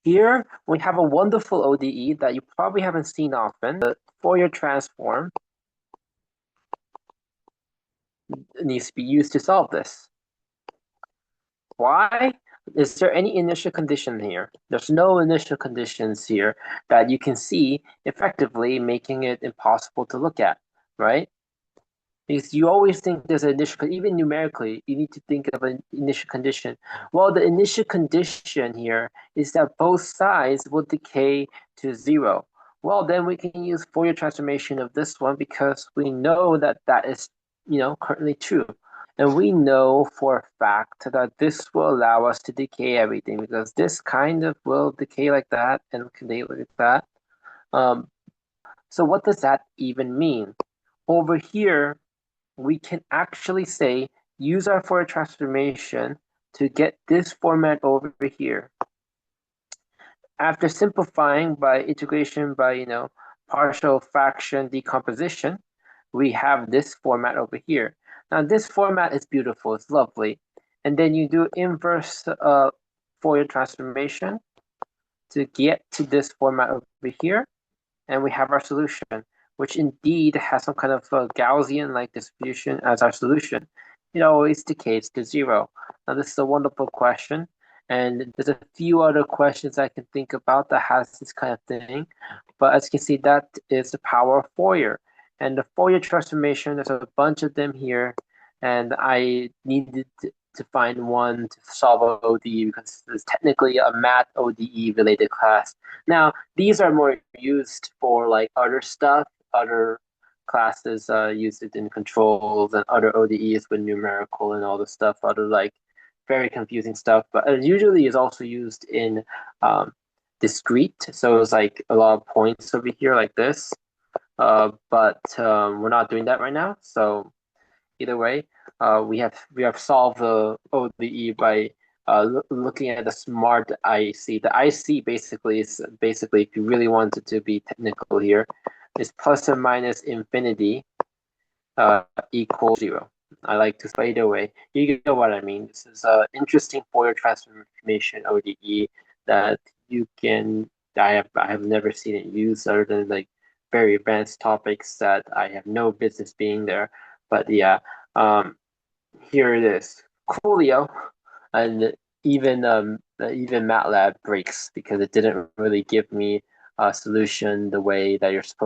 Here we have a wonderful ODE that you probably haven't seen often. The Fourier transform needs to be used to solve this. Why? Is there any initial condition here? There's no initial conditions here that you can see effectively making it impossible to look at, right? Because you always think there's an initial, even numerically, you need to think of an initial condition. Well, the initial condition here is that both sides will decay to zero. Well, then we can use Fourier transformation of this one because we know that that is, currently true. And we know for a fact that this will allow us to decay everything because this kind of will decay like that and decay like that. So what does that even mean? Over here, we can actually say, use our Fourier transformation to get this format over here. After simplifying by integration by, partial fraction decomposition, we have this format over here. Now this format is beautiful, it's lovely. And then you do inverse Fourier transformation to get to this format over here, and we have our solution, which indeed has some kind of Gaussian-like distribution as our solution. It always decays to zero. Now this is a wonderful question, and there's a few other questions I can think about that has this kind of thing. But as you can see, that is the power of Fourier. And the Fourier transformation, there's a bunch of them here, and I needed to find one to solve an ODE because it's technically a math ODE related class. Now, these are more used for like other stuff, other classes use it in controls and other ODEs with numerical and all the stuff, other like very confusing stuff. But it usually is also used in discrete. So it's like a lot of points over here like this. But we're not doing that right now. So either way, we have solved the ODE by looking at the smart IC. The IC basically is if you really wanted to be technical here, is plus or minus infinity equals zero. I like to say either way. You know what I mean. This is an interesting Fourier transformation ODE that you can. I have never seen it used other than like very advanced topics that I have no business being there. But yeah, here it is. Coolio, and even MATLAB breaks because it didn't really give me a solution the way that you're supposed